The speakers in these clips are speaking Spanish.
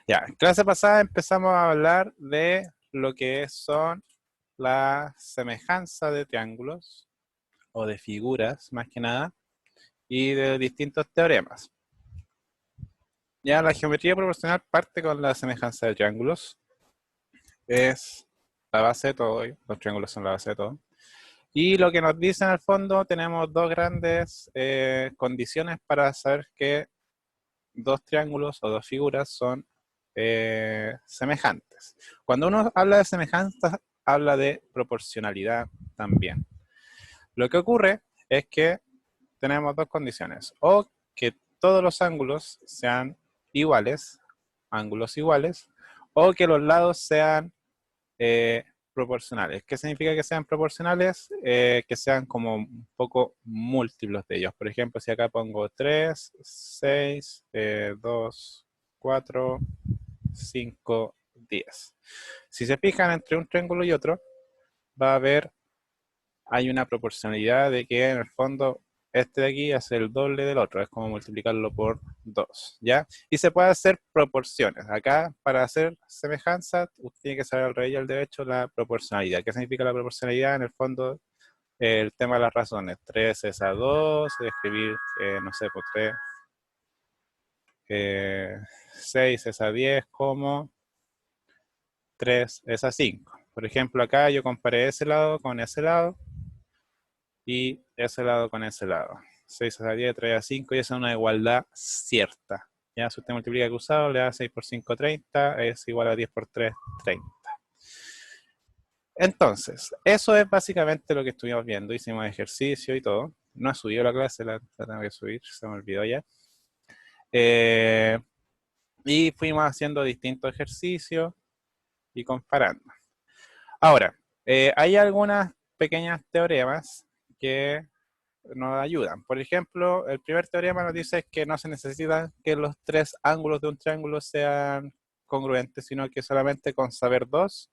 Ya, en clase pasada empezamos a hablar de lo que son la semejanza de triángulos o de figuras, más que nada, y de distintos teoremas. Ya, la geometría proporcional parte con la semejanza de triángulos. Es la base de todo, los triángulos son la base de todo. Y lo que nos dice en el fondo, tenemos dos grandes condiciones para saber que dos triángulos o dos figuras son semejantes. Cuando uno habla de semejanza, habla de proporcionalidad también. Lo que ocurre es que tenemos dos condiciones. O que todos los ángulos sean iguales, ángulos iguales, o que los lados sean proporcionales. ¿Qué significa que sean proporcionales? Que sean como un poco múltiplos de ellos. Por ejemplo, si acá pongo 3, 6, 2, 4, 5, 10. Si se fijan entre un triángulo y otro, va a haber, hay una proporcionalidad de que en el fondo este de aquí hace el doble del otro, es como multiplicarlo por 2, ¿ya? Y se puede hacer proporciones. Acá, para hacer semejanza, usted tiene que saber al revés y al derecho la proporcionalidad. ¿Qué significa la proporcionalidad? En el fondo, el tema de las razones. 3 es a 2, escribir, no sé, por 3, 6 es a 10, como 3 es a 5. Por ejemplo, acá yo comparé ese lado con ese lado, y ese lado con ese lado. 6 a 10, 3 a 5, y esa es una igualdad cierta. Ya, si usted multiplica cruzado, le da 6 por 5, 30, es igual a 10 por 3, 30. Entonces, eso es básicamente lo que estuvimos viendo. Hicimos ejercicio y todo. No he subido la clase, la tengo que subir, se me olvidó ya. Y fuimos haciendo distintos ejercicios y comparando. Ahora, hay algunas pequeñas teoremas que nos ayudan. Por ejemplo, el primer teorema nos dice que no se necesita que los tres ángulos de un triángulo sean congruentes, sino que solamente con saber dos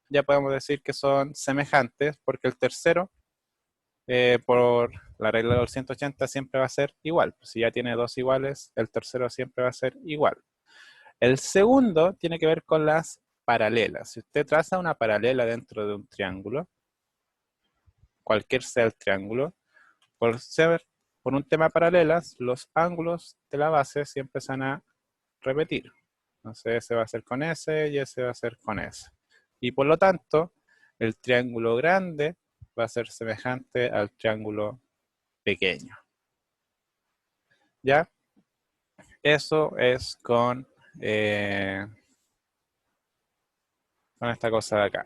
ya podemos decir que son semejantes, porque el tercero, por la regla del 180, siempre va a ser igual. Si ya tiene dos iguales, el tercero siempre va a ser igual. El segundo tiene que ver con las paralelas. Si usted traza una paralela dentro de un triángulo, cualquier sea el triángulo, por un tema de paralelas, los ángulos de la base siempre se van a repetir. Entonces ese va a ser con S y ese va a ser con S. Y por lo tanto, el triángulo grande va a ser semejante al triángulo pequeño. ¿Ya? Eso es con esta cosa de acá.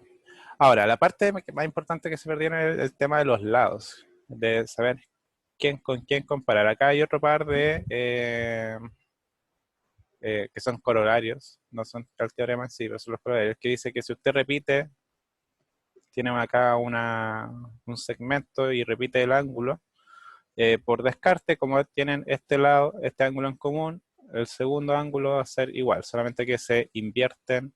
Ahora, la parte más importante que se perdieron es el tema de los lados, de saber quién con quién comparar. Acá hay otro par de que son corolarios, no son el teorema en sí, pero son los corolarios, que dice que si usted repite, tiene acá un segmento y repite el ángulo, por descarte, como tienen este lado, este ángulo en común, el segundo ángulo va a ser igual, solamente que se invierten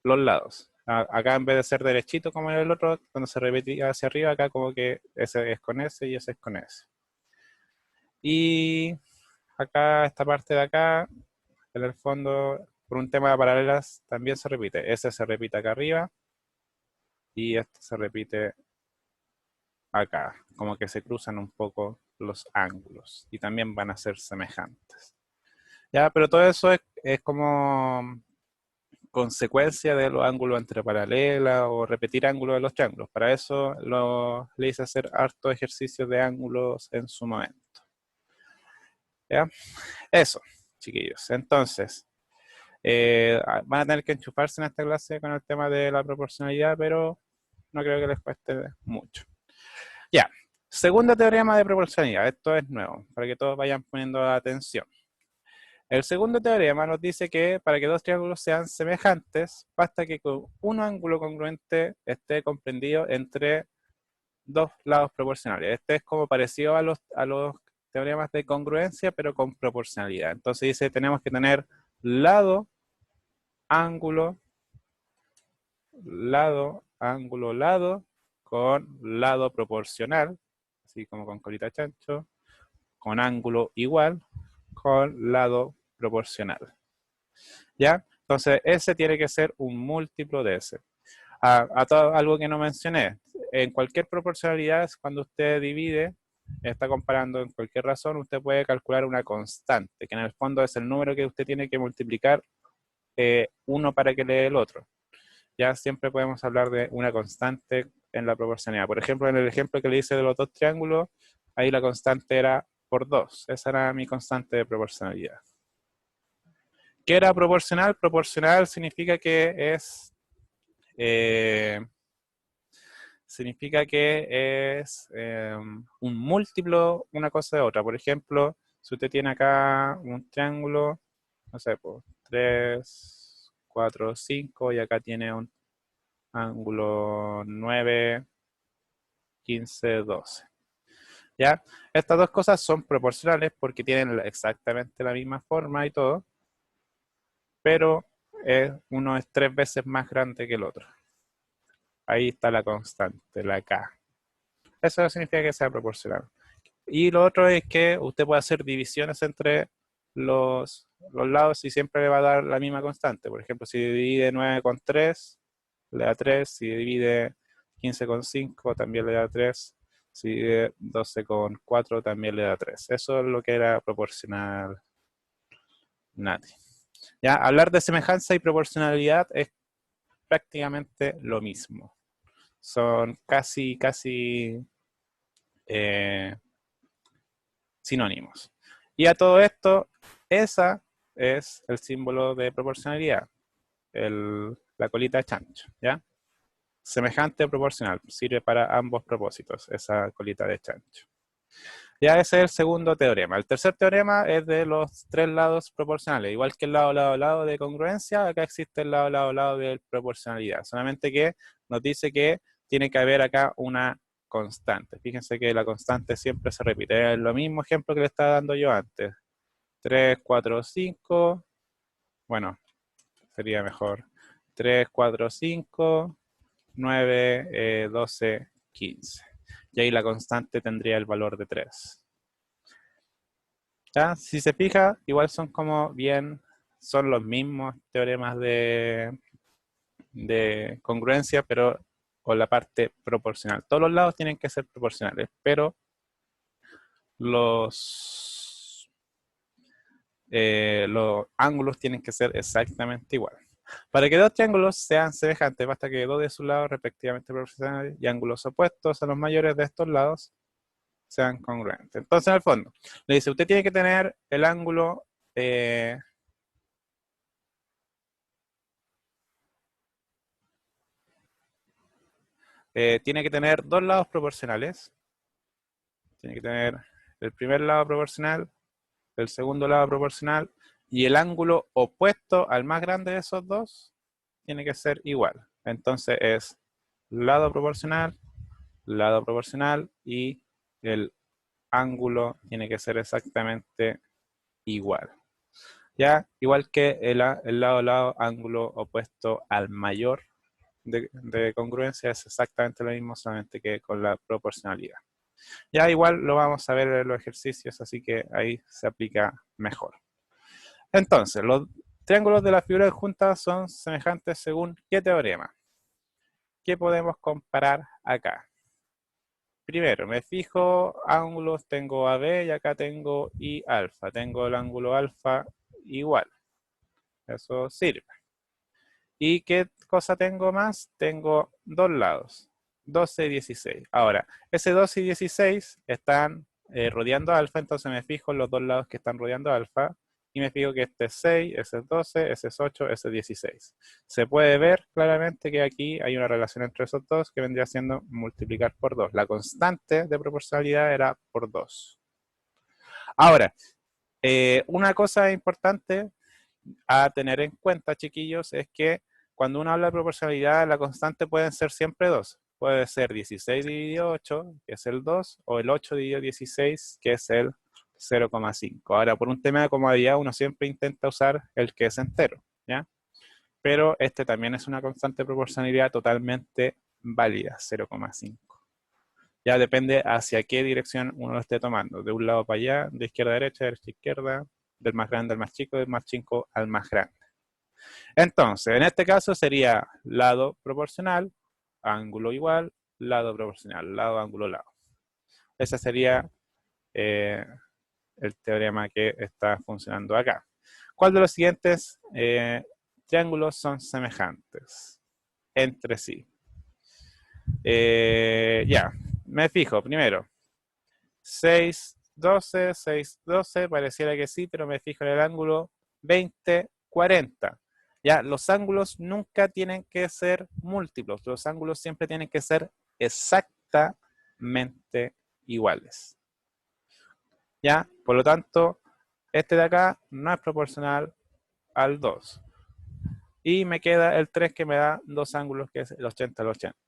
los lados. Acá en vez de ser derechito como en el otro, cuando se repetía hacia arriba, acá como que ese es con ese y ese es con ese. Y acá, esta parte de acá, en el fondo, por un tema de paralelas, también se repite. Ese se repite acá arriba y este se repite acá. Como que se cruzan un poco los ángulos y también van a ser semejantes. Ya, pero todo eso es como consecuencia de los ángulos entre paralelas o repetir ángulos de los triángulos. Para eso le hice hacer harto ejercicio de ángulos en su momento. ¿Ya? Eso, chiquillos. Entonces, van a tener que enchufarse en esta clase con el tema de la proporcionalidad, pero no creo que les cueste mucho. Ya, segundo teorema de proporcionalidad. Esto es nuevo, para que todos vayan poniendo atención. El segundo teorema nos dice que para que dos triángulos sean semejantes, basta que con un ángulo congruente esté comprendido entre dos lados proporcionales. Este es como parecido a los teoremas de congruencia, pero con proporcionalidad. Entonces dice, tenemos que tener lado, ángulo, lado, ángulo, lado, con lado proporcional, así como con colita chancho, con ángulo igual, con lado proporcional. ¿Ya? Entonces, ese tiene que ser un múltiplo de ese. Algo que no mencioné, en cualquier proporcionalidad, cuando usted divide, está comparando en cualquier razón, usted puede calcular una constante, que en el fondo es el número que usted tiene que multiplicar uno para que le dé el otro. Ya siempre podemos hablar de una constante en la proporcionalidad. Por ejemplo, en el ejemplo que le hice de los dos triángulos, ahí la constante era por 2. Esa era mi constante de proporcionalidad. ¿Qué era proporcional? Proporcional significa que es un múltiplo una cosa de otra. Por ejemplo, si usted tiene acá un triángulo, no sé, pues 3, 4, 5, y acá tiene un ángulo 9, 15, 12. ¿Ya? Estas dos cosas son proporcionales porque tienen exactamente la misma forma y todo, pero uno es 3 veces más grande que el otro. Ahí está la constante, la K. Eso significa que sea proporcional. Y lo otro es que usted puede hacer divisiones entre los lados y siempre le va a dar la misma constante. Por ejemplo, si divide 9 con 3, le da 3. Si divide 15 con 5, también le da 3. Si divide 12 con 4, también le da 3. Eso es lo que era proporcional Nati. Ya, hablar de semejanza y proporcionalidad es prácticamente lo mismo. Son casi sinónimos. Y a todo esto, esa es el símbolo de proporcionalidad, la colita de chancho, ¿ya? Semejante o proporcional, sirve para ambos propósitos, esa colita de chancho. Ya ese es el segundo teorema. El tercer teorema es de los tres lados proporcionales. Igual que el lado, lado, lado de congruencia, acá existe el lado, lado, lado de proporcionalidad. Solamente que nos dice que tiene que haber acá una constante. Fíjense que la constante siempre se repite. Es lo mismo ejemplo que le estaba dando yo antes. 3, 4, 5. Bueno, sería mejor. 3, 4, 5, 9, 12, 15. Y ahí la constante tendría el valor de 3. ¿Ya? Si se fija, igual son como bien, son los mismos teoremas de congruencia, pero con la parte proporcional. Todos los lados tienen que ser proporcionales, pero los ángulos tienen que ser exactamente iguales. Para que dos triángulos sean semejantes, basta que dos de sus lados respectivamente proporcionales y ángulos opuestos a los mayores de estos lados sean congruentes. Entonces, en el fondo, le dice, usted tiene que tener el ángulo tiene que tener dos lados proporcionales. Tiene que tener el primer lado proporcional, el segundo lado proporcional, y el ángulo opuesto al más grande de esos dos tiene que ser igual. Entonces es lado proporcional, y el ángulo tiene que ser exactamente igual. Ya, igual que el lado, lado, ángulo opuesto al mayor de congruencia es exactamente lo mismo, solamente que con la proporcionalidad. Ya igual lo vamos a ver en los ejercicios, así que ahí se aplica mejor. Entonces, los triángulos de la figura adjunta son semejantes según ¿qué teorema? ¿Qué podemos comparar acá? Primero, me fijo ángulos, tengo AB y acá tengo I alfa. Tengo el ángulo alfa igual. Eso sirve. ¿Y qué cosa tengo más? Tengo dos lados, 12 y 16. Ahora, ese 12 y 16 están rodeando alfa, entonces me fijo en los dos lados que están rodeando alfa y me fijo que este es 6, ese es 12, ese es 8, ese es 16. Se puede ver claramente que aquí hay una relación entre esos dos que vendría siendo multiplicar por 2. La constante de proporcionalidad era por 2. Ahora, una cosa importante a tener en cuenta, chiquillos, es que cuando uno habla de proporcionalidad, la constante pueden ser siempre 2. Puede ser 16 dividido 8, que es el 2, o el 8 dividido 16, que es el 0,5. Ahora, por un tema de comodidad, uno siempre intenta usar el que es entero, ¿ya? Pero este también es una constante de proporcionalidad totalmente válida, 0,5. Ya depende hacia qué dirección uno lo esté tomando, de un lado para allá, de izquierda a derecha, derecha a izquierda, del más grande al más chico, del más chico al más grande. Entonces, en este caso sería lado proporcional, ángulo igual, lado proporcional, lado, ángulo, lado. Ese sería el teorema que está funcionando acá. ¿Cuál de los siguientes triángulos son semejantes entre sí? Ya, me fijo primero. 6, 12, 6, 12, pareciera que sí, pero me fijo en el ángulo 20, 40. Ya, los ángulos nunca tienen que ser múltiplos, los ángulos siempre tienen que ser exactamente iguales. Ya, por lo tanto, este de acá no es proporcional al 2. Y me queda el 3 que me da dos ángulos, que es el 80 al 80.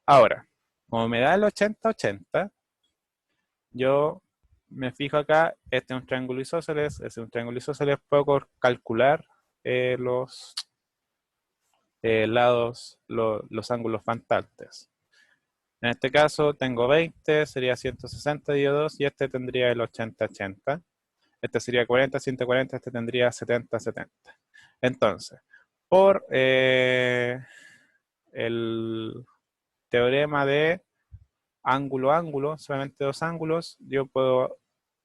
Ahora, como me da el 80, 80, yo me fijo acá, este es un triángulo isósceles, este es un triángulo isósceles, puedo calcular los lados, los ángulos faltantes. En este caso tengo 20, sería 160 dividido 2, y este tendría el 80, 80. Este sería 40, 140, este tendría 70, 70. Entonces, por el teorema de ángulo-ángulo, solamente dos ángulos, yo puedo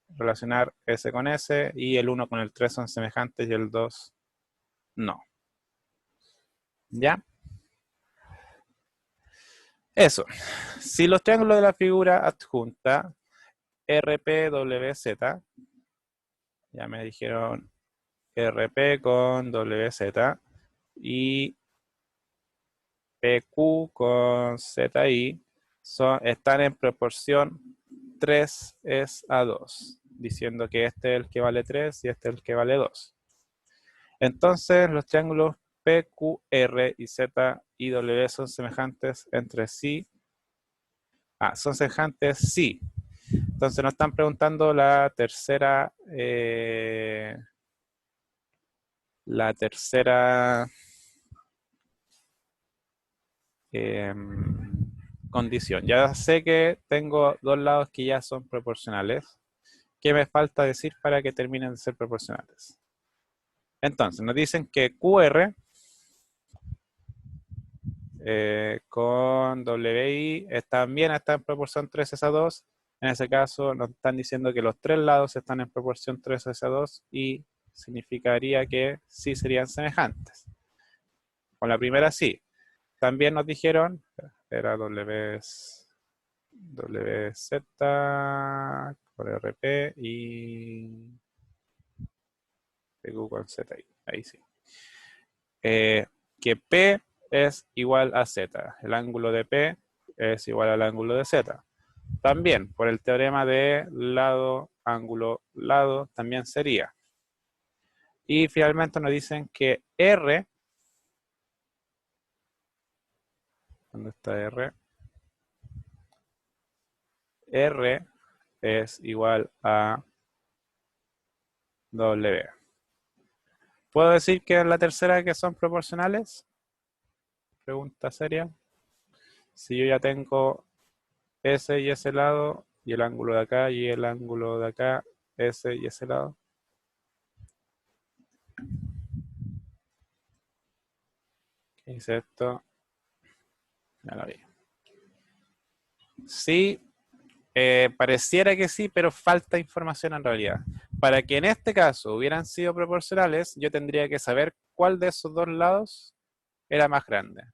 relacionar S con S, y el 1 con el 3 son semejantes y el 2 no. ¿Ya? Eso. Si los triángulos de la figura adjunta RPWZ, ya me dijeron RP con WZ y PQ con ZI están en proporción 3 es a 2, diciendo que este es el que vale 3 y este es el que vale 2. Entonces los triángulos PQR y ZIW son semejantes entre sí. Son semejantes sí. Entonces nos están preguntando la tercera condición. Ya sé que tengo dos lados que ya son proporcionales. ¿Qué me falta decir para que terminen de ser proporcionales? Entonces nos dicen que QR con WI también está en proporción 3 a 2. En ese caso nos están diciendo que los tres lados están en proporción 3 a 2 y significaría que sí serían semejantes. Con la primera sí. También nos dijeron, era WZ por RP y PQ con ZI. Ahí sí. Que P es igual a Z. El ángulo de P es igual al ángulo de Z. También, por el teorema de lado, ángulo, lado, también sería. Y finalmente nos dicen que R, ¿dónde está R? R es igual a W. ¿Puedo decir que es la tercera que son proporcionales? Pregunta seria. Si yo ya tengo S y ese lado, y el ángulo de acá y el ángulo de acá, S y ese lado. ¿Qué dice esto? Ya lo vi. Sí, pareciera que sí, pero falta información en realidad. Para que en este caso hubieran sido proporcionales, yo tendría que saber cuál de esos dos lados era más grande.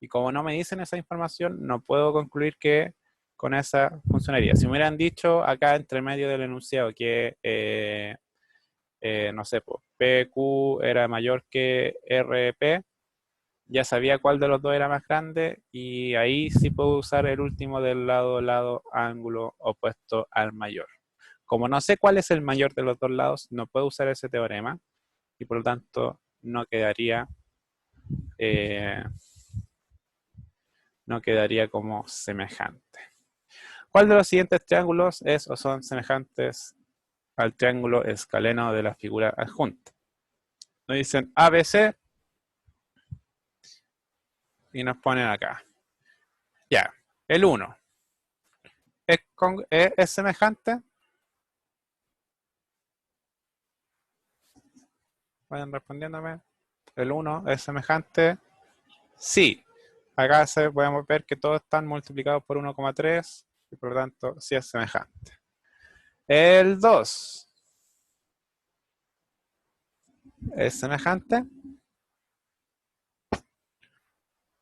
Y como no me dicen esa información, no puedo concluir que con esa funcionaría. Si me hubieran dicho acá entre medio del enunciado que, no sé, pues, PQ era mayor que RP, ya sabía cuál de los dos era más grande, y ahí sí puedo usar el último del lado, ángulo opuesto al mayor. Como no sé cuál es el mayor de los dos lados, no puedo usar ese teorema, y por lo tanto no quedaría como semejante. ¿Cuál de los siguientes triángulos es o son semejantes al triángulo escaleno de la figura adjunta? Nos dicen ABC y nos ponen acá. Ya, el 1. ¿Es semejante? Vayan respondiéndome. El 1 es semejante. Sí. Acá podemos ver que todos están multiplicados por 1,3 y por lo tanto sí es semejante. El 2 es semejante.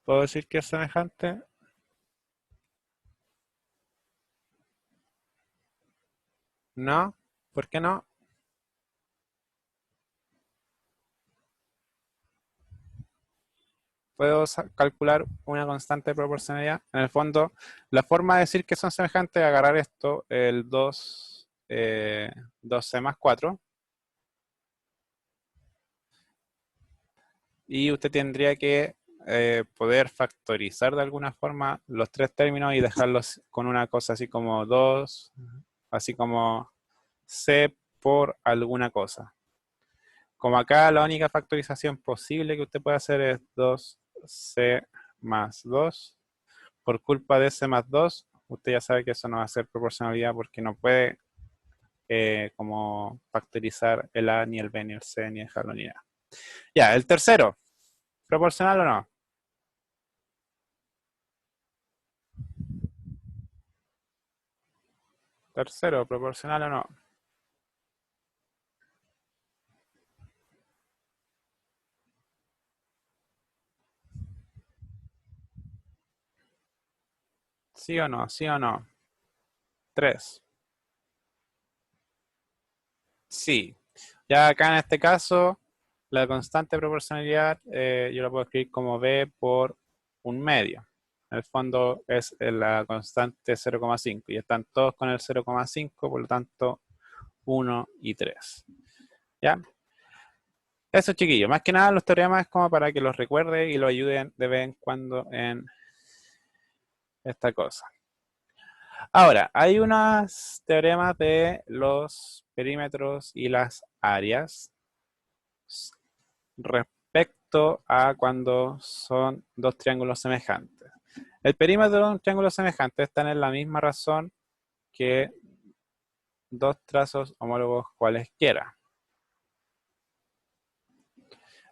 ¿Puedo decir que es semejante? No. ¿Por qué no? Puedo calcular una constante de proporcionalidad. En el fondo, la forma de decir que son semejantes es agarrar esto, el 2c más 4, y usted tendría que poder factorizar de alguna forma los tres términos y dejarlos con una cosa así como 2, así como c por alguna cosa. Como acá la única factorización posible que usted puede hacer es 2c más 2. Por culpa de c más 2, usted ya sabe que eso no va a ser proporcionalidad porque no puede como factorizar el a, ni el b, ni el c, ni dejarlo ni nada. Ya, el tercero, ¿proporcional o no? Tercero, ¿proporcional o no? ¿Sí o no? ¿Sí o no? 3. Sí. Ya acá en este caso, la constante de proporcionalidad yo la puedo escribir como b por un medio. En el fondo es la constante 0,5 y están todos con el 0,5, por lo tanto 1 y 3. ¿Ya? Eso, chiquillos. Más que nada los teoremas es como para que los recuerde y lo ayuden de vez en cuando en esta cosa. Ahora, hay unos teoremas de los perímetros y las áreas respecto a cuando son dos triángulos semejantes. El perímetro de un triángulo semejante está en la misma razón que dos trazos homólogos cualesquiera.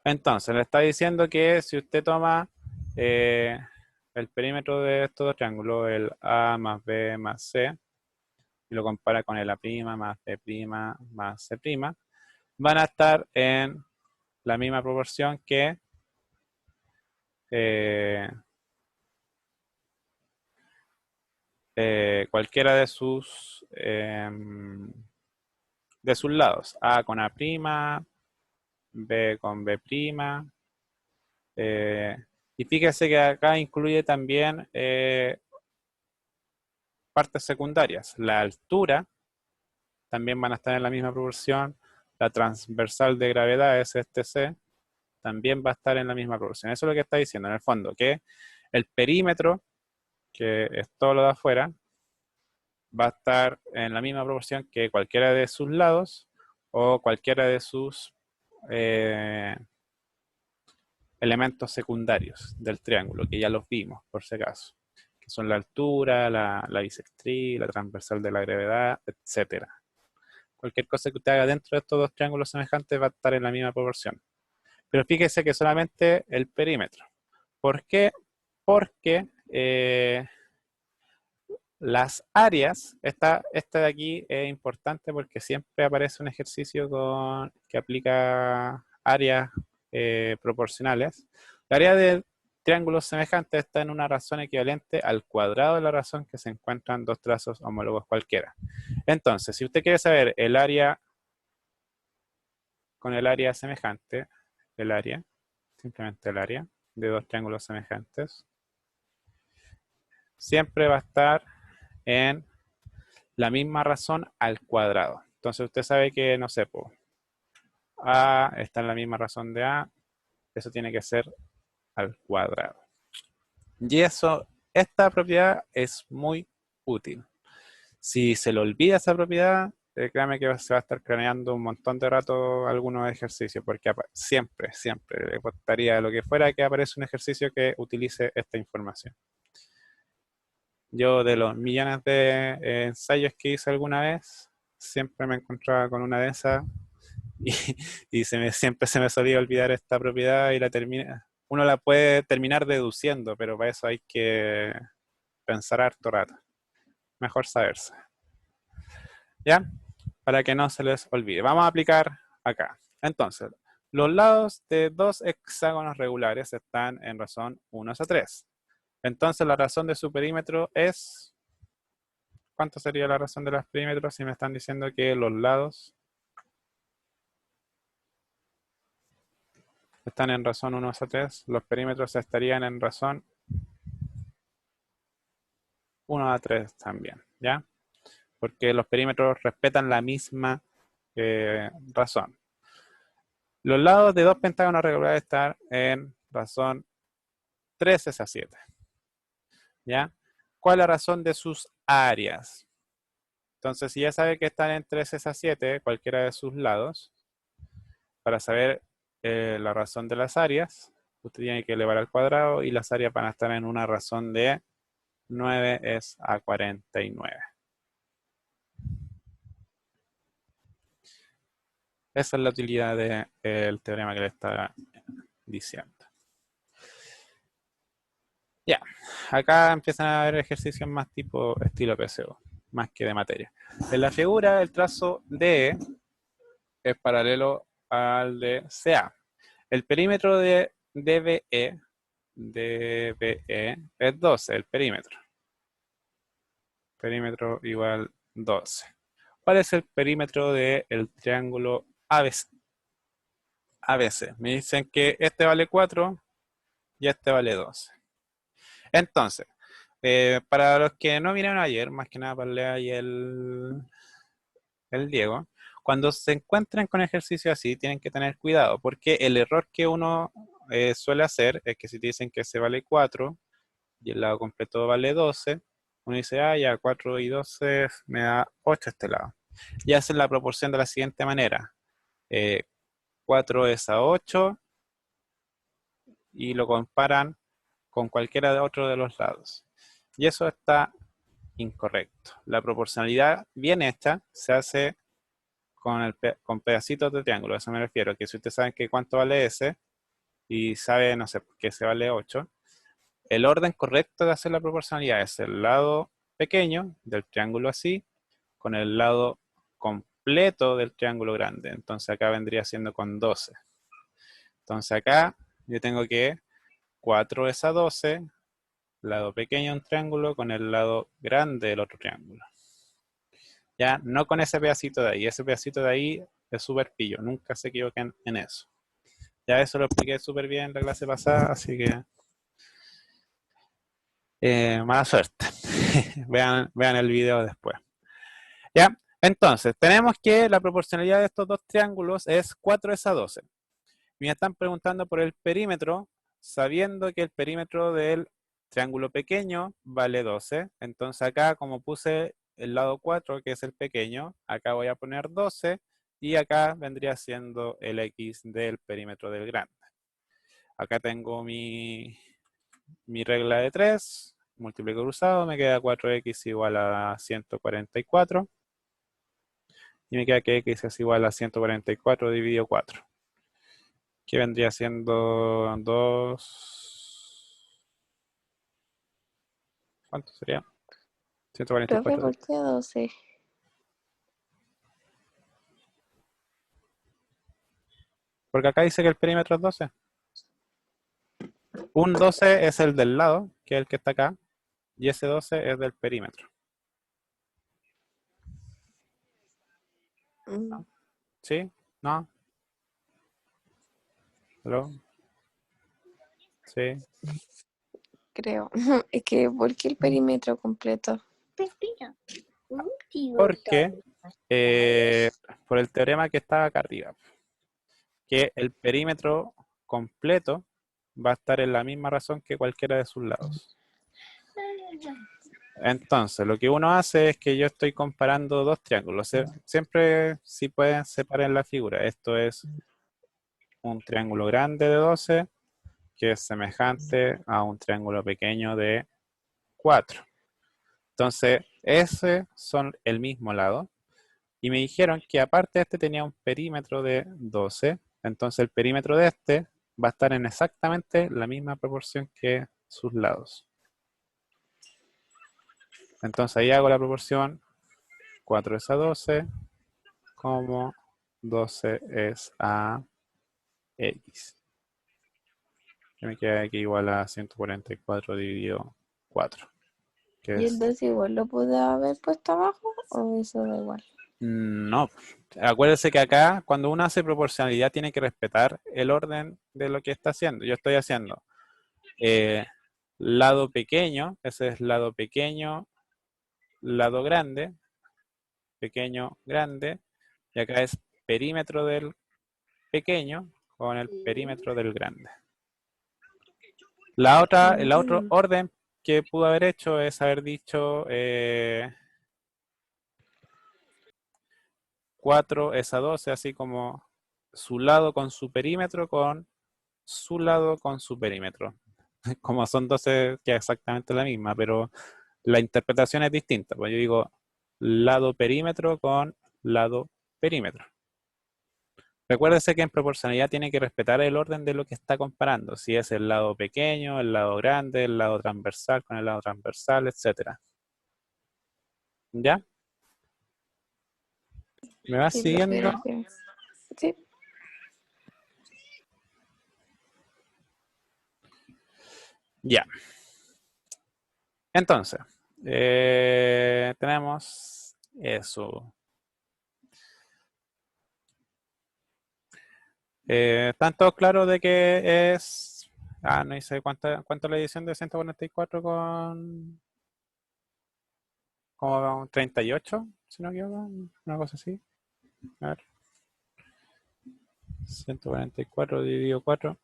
Entonces, le está diciendo que si usted toma el perímetro de estos dos triángulos, el A más B más C, y lo compara con el A' más B' más C', van a estar en la misma proporción que eh, cualquiera de sus lados. A con A', B con B'. Y fíjese que acá incluye también partes secundarias. La altura también van a estar en la misma proporción. La transversal de gravedad es este C, también va a estar en la misma proporción. Eso es lo que está diciendo en el fondo, que el perímetro, que es todo lo de afuera, va a estar en la misma proporción que cualquiera de sus lados o cualquiera de sus elementos secundarios del triángulo, que ya los vimos, por si acaso, que son la altura, la bisectriz, la transversal de la gravedad, etcétera. Cualquier cosa que usted haga dentro de estos dos triángulos semejantes va a estar en la misma proporción. Pero fíjese que solamente el perímetro. ¿Por qué? Porque las áreas, esta de aquí es importante porque siempre aparece un ejercicio que aplica áreas proporcionales. La área de triángulos semejantes está en una razón equivalente al cuadrado de la razón que se encuentran dos trazos homólogos cualquiera. Entonces, si usted quiere saber el área con el área semejante, el área, simplemente el área de dos triángulos semejantes, siempre va a estar en la misma razón al cuadrado. Entonces usted sabe que, no sé, A está en la misma razón de A, eso tiene que ser al cuadrado. Y esta propiedad es muy útil. Si se le olvida esa propiedad, créame que se va a estar craneando un montón de rato algunos ejercicios, porque siempre le gustaría lo que fuera que aparece un ejercicio que utilice esta información. Yo de los millones de ensayos que hice alguna vez, siempre me encontraba con una de esas y siempre se me solía olvidar esta propiedad y uno la puede terminar deduciendo, pero para eso hay que pensar harto rato. Mejor saberse. ¿Ya? Para que no se les olvide. Vamos a aplicar acá. Entonces, los lados de dos hexágonos regulares están en razón 1/3. Entonces, la razón de su perímetro es... ¿Cuánto sería la razón de los perímetros si me están diciendo que los lados están en razón 1/3? Los perímetros estarían en razón 1/3 también, ¿ya? Porque los perímetros respetan la misma razón. Los lados de dos pentágonos regulares están en razón 3/7. ¿Ya? ¿Cuál es la razón de sus áreas? Entonces, si ya sabe que están en 3/7, cualquiera de sus lados, para saber la razón de las áreas, usted tiene que elevar al cuadrado y las áreas van a estar en una razón de 9/49. Esa es la utilidad del teorema que le estaba diciendo. Ya, acá empiezan a haber ejercicios más tipo estilo PSO, más que de materia. En la figura, el trazo DE es paralelo al de CA. El perímetro de DBE es 12, el perímetro. Perímetro igual 12. ¿Cuál es el perímetro del triángulo ABC? ABC. Me dicen que este vale 4 y este vale 12. Entonces, para los que no vinieron ayer, más que nada para leer ahí el Diego, cuando se encuentren con ejercicios así, tienen que tener cuidado, porque el error que uno suele hacer es que si te dicen que se vale 4 y el lado completo vale 12, uno dice, ah, ya, 4 y 12 me da 8 este lado. Y hacen la proporción de la siguiente manera. 4 es a 8 y lo comparan con cualquiera de otro de los lados. Y eso está incorrecto. La proporcionalidad bien hecha se hace con pedacitos de triángulo. A eso me refiero, que si ustedes saben que cuánto vale ese y sabe, no sé, que se vale 8, el orden correcto de hacer la proporcionalidad es el lado pequeño del triángulo así con el lado completo del triángulo grande. Entonces acá vendría siendo con 12. Entonces acá yo tengo que 4 es a 12, lado pequeño de un triángulo con el lado grande del otro triángulo. Ya, no con ese pedacito de ahí. Ese pedacito de ahí es súper pillo. Nunca se equivoquen en eso. Ya eso lo expliqué súper bien en la clase pasada, así que mala suerte. vean el video después. Ya, entonces, tenemos que la proporcionalidad de estos dos triángulos es 4 es a 12. Me están preguntando por el perímetro, sabiendo que el perímetro del triángulo pequeño vale 12. Entonces acá, como puse el lado 4, que es el pequeño, acá voy a poner 12 y acá vendría siendo el X del perímetro del grande. Acá tengo mi regla de 3, multiplico cruzado, me queda 4x igual a 144. Y me queda que x es igual a 144 dividido 4. Que vendría siendo 2... ¿Cuánto sería? Profe, 144. ¿por qué 12? Porque acá dice que el perímetro es 12. Un 12 es el del lado, que es el que está acá. Y ese 12 es del perímetro. Mm, ¿Sí? ¿No? ¿Aló? ¿Sí? creo. Es que, ¿por qué el perímetro completo? Porque por el teorema que está acá arriba, que el perímetro completo va a estar en la misma razón que cualquiera de sus lados. Entonces, lo que uno hace es que yo estoy comparando dos triángulos. Siempre, si pueden, separen la figura. Esto es un triángulo grande de 12, que es semejante a un triángulo pequeño de 4. Entonces, ese son el mismo lado. Y me dijeron que aparte este tenía un perímetro de 12. Entonces el perímetro de este va a estar en exactamente la misma proporción que sus lados. Entonces ahí hago la proporción 4 es a 12, como 12 es a X. Que me queda aquí igual a 144 dividido 4. Que ¿Y el es... 2 igual lo pude haber puesto abajo o eso da igual? No. Acuérdese que acá, cuando uno hace proporcionalidad, tiene que respetar el orden de lo que está haciendo. Yo estoy haciendo lado pequeño, ese es lado pequeño, lado grande, pequeño, grande, y acá es perímetro del pequeño con el perímetro del grande. El otro orden que pudo haber hecho es haber dicho 4 es a 12, así como su lado con su perímetro con su lado con su perímetro. Como son 12, que es exactamente la misma, pero la interpretación es distinta. Pues yo digo lado perímetro con lado perímetro. Recuérdese que en proporcionalidad tiene que respetar el orden de lo que está comparando. Si es el lado pequeño, el lado grande, el lado transversal con el lado transversal, etc. ¿Ya? ¿Me vas Sí, siguiendo? prefiero que... Sí. Ya. Entonces, tenemos eso. ¿Están todos claros de que es... Ah, no sé cuánto es la edición de 144 con 38, si no me equivoco, una cosa así. A ver, 144 dividido 4,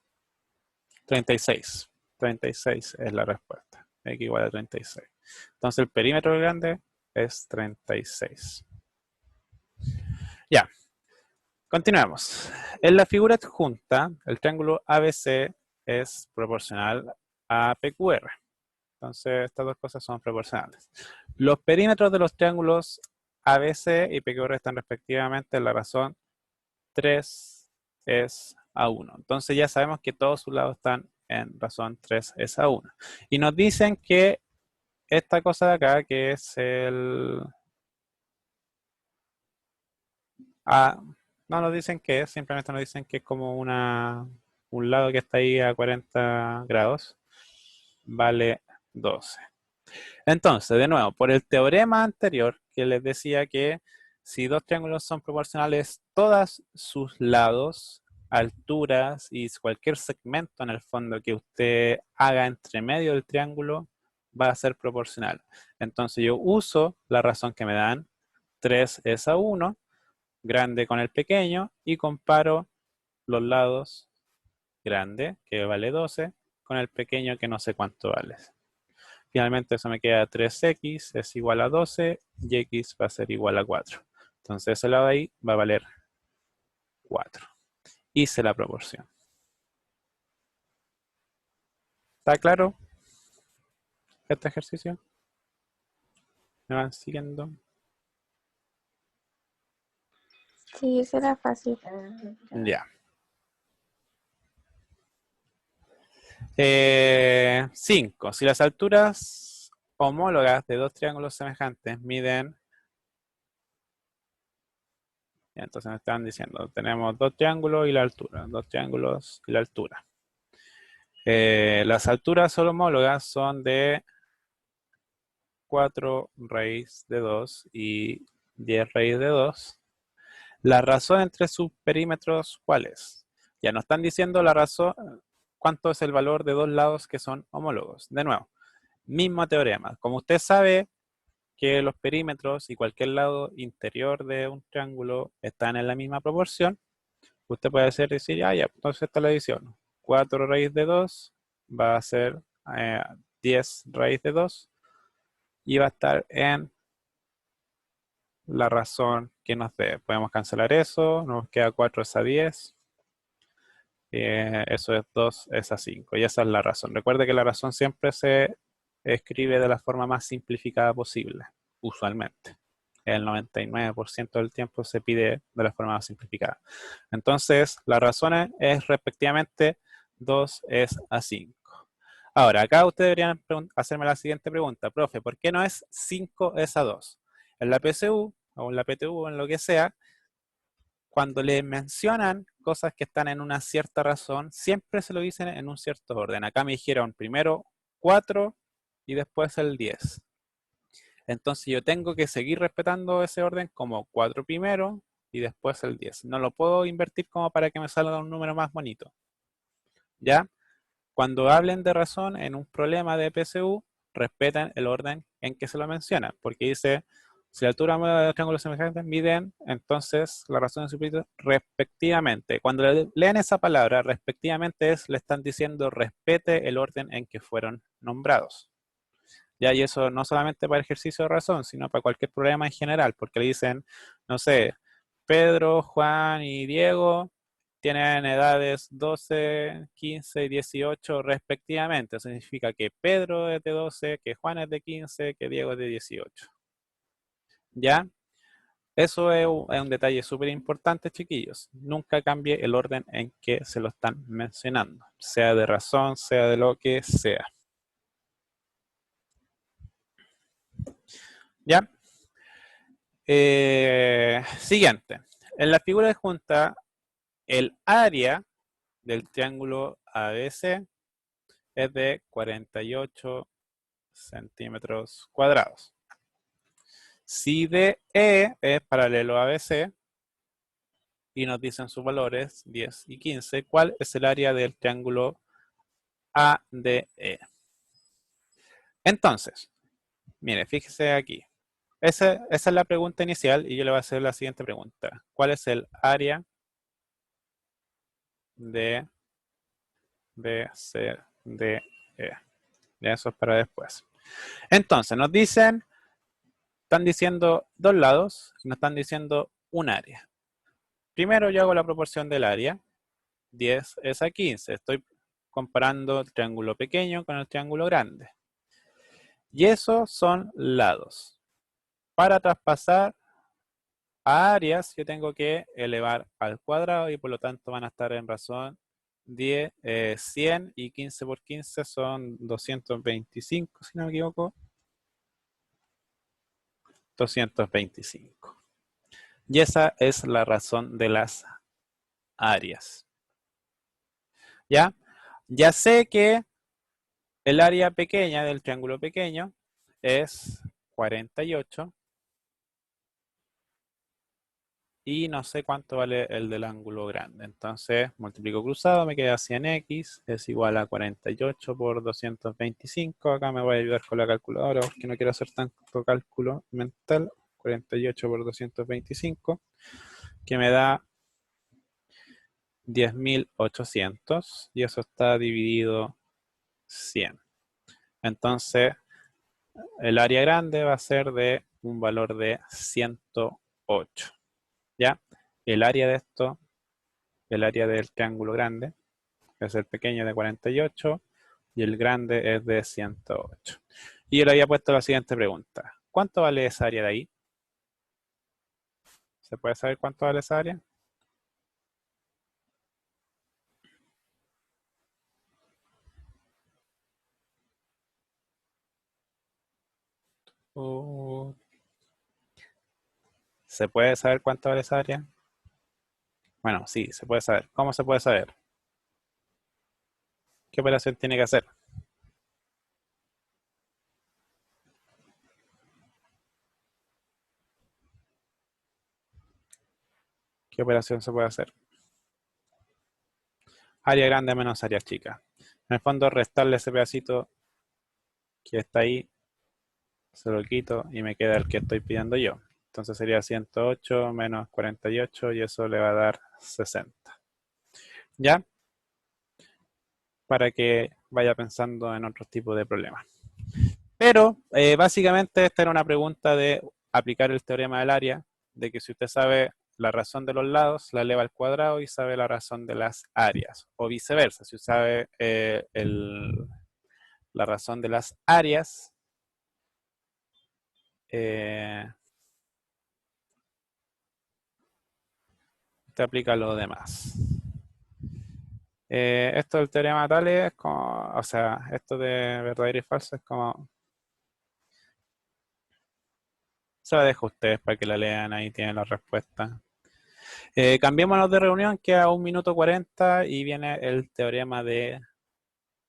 36. 36 es la respuesta. X igual a 36. Entonces el perímetro grande es 36. Ya, continuemos. En la figura adjunta, el triángulo ABC es proporcional a PQR. Entonces, estas dos cosas son proporcionales. Los perímetros de los triángulos ABC y PQR están respectivamente en la razón 3 es a 1. Entonces ya sabemos que todos sus lados están en razón 3 es a 1. Y nos dicen que esta cosa de acá, que es el... Ah, no nos dicen qué es, simplemente nos dicen que es como un lado que está ahí a 40 grados, vale 12. Entonces, de nuevo, por el teorema anterior que les decía que si dos triángulos son proporcionales, todos sus lados, alturas y cualquier segmento en el fondo que usted haga entre medio del triángulo va a ser proporcional. Entonces yo uso la razón que me dan, 3 es a 1, grande con el pequeño, y comparo los lados grande, que vale 12, con el pequeño que no sé cuánto vale. Finalmente eso me queda 3x es igual a 12 y x va a ser igual a 4. Entonces ese lado de ahí va a valer 4. Hice la proporción. ¿Está claro este ejercicio? ¿Me van siguiendo? Sí, eso era fácil. Ya. 5. Si las alturas homólogas de dos triángulos semejantes miden... Ya, entonces me están diciendo, tenemos dos triángulos y la altura. Dos triángulos y la altura. Las alturas homólogas son de 4 raíz de 2 y 10 raíz de 2. La razón entre sus perímetros, ¿cuál es? Ya nos están diciendo la razón, cuánto es el valor de dos lados que son homólogos. De nuevo, mismo teorema. Como usted sabe que los perímetros y cualquier lado interior de un triángulo están en la misma proporción, usted puede decir, ah, ya, entonces esta es la adición. 4 raíz de 2 va a ser 10 raíz de 2 y va a estar en la razón que nos dé. Podemos cancelar eso, nos queda 4 es a 10. Eso es 2 es a 5. Y esa es la razón. Recuerde que la razón siempre se escribe de la forma más simplificada posible, usualmente. El 99% del tiempo se pide de la forma más simplificada. Entonces, las razones es respectivamente 2 es a 5. Ahora, acá ustedes deberían hacerme la siguiente pregunta. Profe, ¿por qué no es 5 es a 2? En la PSU o en la PTU o en lo que sea, cuando le mencionan cosas que están en una cierta razón, siempre se lo dicen en un cierto orden. Acá me dijeron primero 4 y después el 10. Entonces yo tengo que seguir respetando ese orden como 4 primero y después el 10. No lo puedo invertir como para que me salga un número más bonito. ¿Ya? Cuando hablen de razón en un problema de PSU, respeten el orden en que se lo menciona, porque dice, si la altura media de los triángulos semejantes miden, entonces la razón es respectivamente. Cuando leen esa palabra, respectivamente le están diciendo respete el orden en que fueron nombrados. Ya, y eso no solamente para ejercicio de razón, sino para cualquier problema en general, porque le dicen, no sé, Pedro, Juan y Diego tienen edades 12, 15 y 18 respectivamente. Eso significa que Pedro es de 12, que Juan es de 15, que Diego es de 18. ¿Ya? Eso es un detalle súper importante, chiquillos. Nunca cambie el orden en que se lo están mencionando, sea de razón, sea de lo que sea. ¿Ya? Siguiente. En la figura de junta, el área del triángulo ABC es de 48 centímetros cuadrados. Si DE es paralelo a ABC y nos dicen sus valores 10 y 15, ¿cuál es el área del triángulo ADE? Entonces, mire, fíjese aquí. Esa es la pregunta inicial y yo le voy a hacer la siguiente pregunta. ¿Cuál es el área de BCDE? Ya, eso es para después. Entonces, nos dicen, están diciendo dos lados, nos están diciendo un área. Primero yo hago la proporción del área, 10 es a 15. Estoy comparando el triángulo pequeño con el triángulo grande. Y esos son lados. Para traspasar a áreas, yo tengo que elevar al cuadrado y por lo tanto van a estar en razón 10, 100 y 15 por 15 son 225, si no me equivoco. 225. Y esa es la razón de las áreas. ¿Ya? Ya sé que el área pequeña del triángulo pequeño es 48 y no sé cuánto vale el del ángulo grande. Entonces multiplico cruzado, me queda 100x es igual a 48 por 225. Acá me voy a ayudar con la calculadora porque no quiero hacer tanto cálculo mental. 48 por 225 que me da 10.800 y eso está dividido 100. Entonces, el área grande va a ser de un valor de 108. ¿Ya? El área de esto, el área del triángulo grande, es el pequeño de 48 y el grande es de 108. Y yo le había puesto la siguiente pregunta. ¿Cuánto vale esa área de ahí? ¿Se puede saber cuánto vale esa área? ¿Se puede saber cuánto vale esa área? Bueno, sí, se puede saber. ¿Cómo se puede saber? ¿Qué operación tiene que hacer? ¿Qué operación se puede hacer? Área grande menos área chica. En el fondo, restarle ese pedacito que está ahí, se lo quito y me queda el que estoy pidiendo yo. Entonces sería 108 menos 48 y eso le va a dar 60. ¿Ya? Para que vaya pensando en otros tipos de problemas. Pero básicamente esta era una pregunta de aplicar el teorema del área, de que si usted sabe la razón de los lados, la eleva al cuadrado y sabe la razón de las áreas. O viceversa, si usted sabe la razón de las áreas, te aplica lo demás. Esto del teorema de Tales es como, o sea, esto de verdadero y falso es como, se la dejo a ustedes para que la lean, ahí tienen la respuesta. Cambiémonos de reunión, queda 1 minuto 40 y viene el teorema de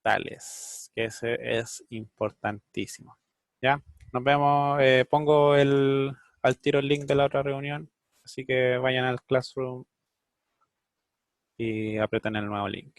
Tales, que ese es importantísimo. ¿Ya? Nos vemos, pongo al tiro el link de la otra reunión, así que vayan al Classroom y aprieten el nuevo link.